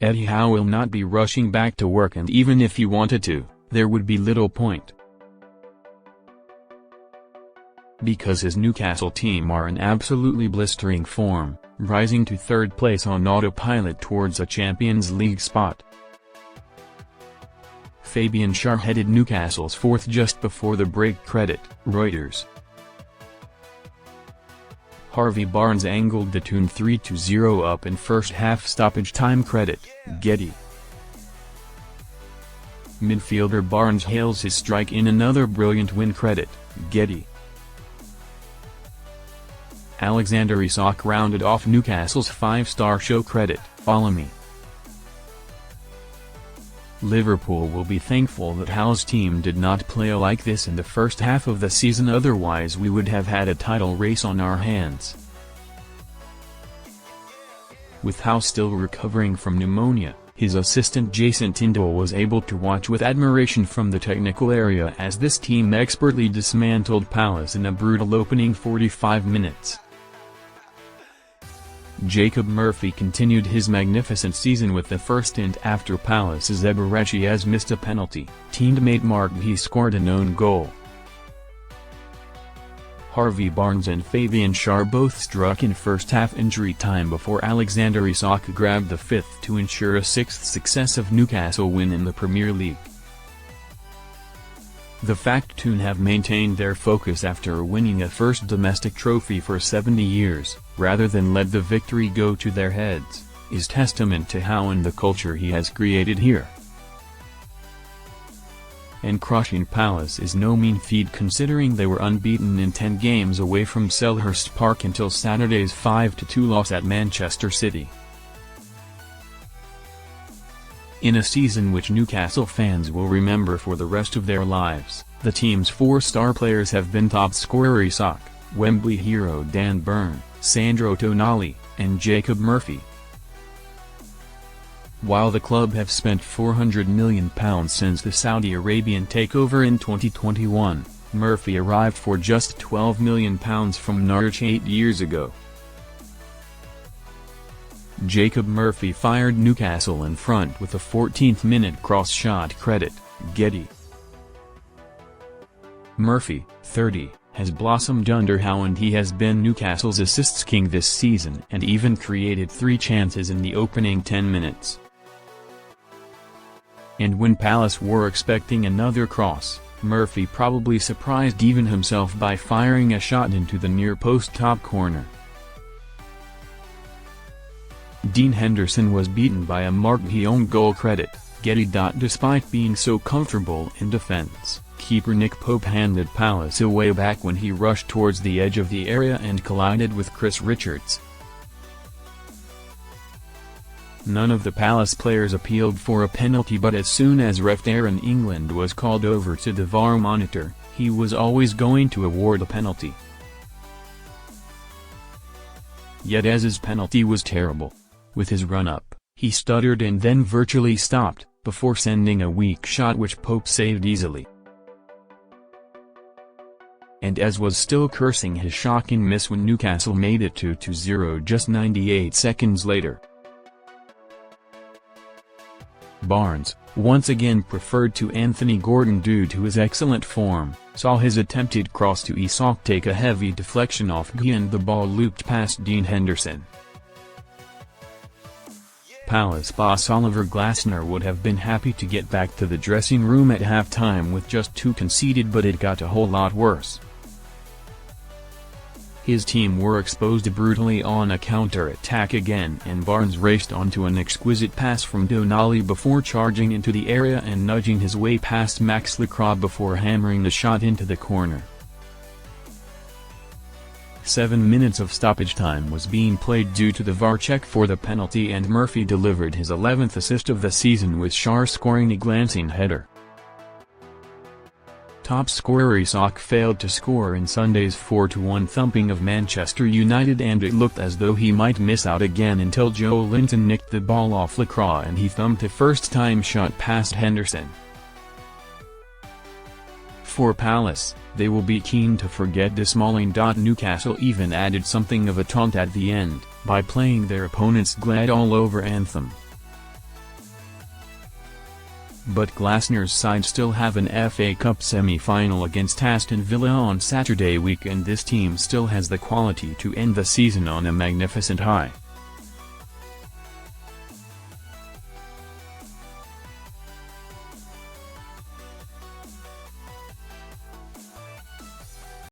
Eddie Howe will not be rushing back to work, and even if he wanted to, there would be little point. Because his Newcastle team are in absolutely blistering form, rising to third place on autopilot towards a Champions League spot. Fabian Schär headed Newcastle's fourth just before the break. Credit, Reuters. Harvey Barnes angled the Toon 3-0 up in first half stoppage time. Credit, Getty. Midfielder Barnes hails his strike in another brilliant win. Credit, Getty. Alexander Isak rounded off Newcastle's five-star show. Credit, Follow Me. Liverpool will be thankful that Howe's team did not play like this in the first half of the season, otherwise we would have had a title race on our hands. With Howe still recovering from pneumonia, his assistant Jason Tindall was able to watch with admiration from the technical area as this team expertly dismantled Palace in a brutal opening 45 minutes. Jacob Murphy continued his magnificent season with the first stint after Palace's Eberechi has missed a penalty. Teammate Magpies scored an own goal. Harvey Barnes and Fabian Schär both struck in first-half injury time before Alexander Isak grabbed the fifth to ensure a sixth successive Newcastle win in the Premier League. The fact Toon have maintained their focus after winning a first domestic trophy for 70 years, rather than let the victory go to their heads, is testament to Howe and the culture he has created here. And crushing Palace is no mean feat considering they were unbeaten in 10 games away from Selhurst Park until Saturday's 5-2 loss at Manchester City. In a season which Newcastle fans will remember for the rest of their lives, the team's four-star players have been top scorer Isak, Wembley hero Dan Burn, Sandro Tonali, and Jacob Murphy. While the club have spent £400 million since the Saudi Arabian takeover in 2021, Murphy arrived for just £12 million from Norwich 8 years ago. Jacob Murphy fired Newcastle in front with a 14th-minute cross-shot. Credit, Getty. Murphy, 30, has blossomed under Howe and he has been Newcastle's assists king this season and even created 3 chances in the opening 10 minutes. And when Palace were expecting another cross, Murphy probably surprised even himself by firing a shot into the near-post top corner. Dean Henderson was beaten by a Magpie own goal. Credit, Getty. Despite being so comfortable in defense, keeper Nick Pope handed Palace away back when he rushed towards the edge of the area and collided with Chris Richards. None of the Palace players appealed for a penalty, but as soon as ref Aaron England was called over to the VAR monitor, he was always going to award a penalty. Yet as his penalty was terrible. With his run-up, he stuttered and then virtually stopped, before sending a weak shot which Pope saved easily. And as was still cursing his shocking miss when Newcastle made it 2-0 just 98 seconds later. Barnes, once again preferred to Anthony Gordon due to his excellent form, saw his attempted cross to Isak take a heavy deflection off Guy and the ball looped past Dean Henderson. Palace boss Oliver Glasner would have been happy to get back to the dressing room at halftime with just 2 conceded, but it got a whole lot worse. His team were exposed brutally on a counter-attack again, and Barnes raced onto an exquisite pass from Tonali before charging into the area and nudging his way past Max Lacroix before hammering the shot into the corner. 7 minutes of stoppage time was being played due to the VAR check for the penalty, and Murphy delivered his 11th assist of the season with Schär scoring a glancing header. Top scorer Isak failed to score in Sunday's 4-1 thumping of Manchester United, and it looked as though he might miss out again until Joe Linton nicked the ball off Lacroix and he thumped a first-time shot past Henderson. For Palace, they will be keen to forget this mauling. Newcastle even added something of a taunt at the end, by playing their opponent's Glad All Over anthem. But Glasner's side still have an FA Cup semi-final against Aston Villa on Saturday week, and this team still has the quality to end the season on a magnificent high.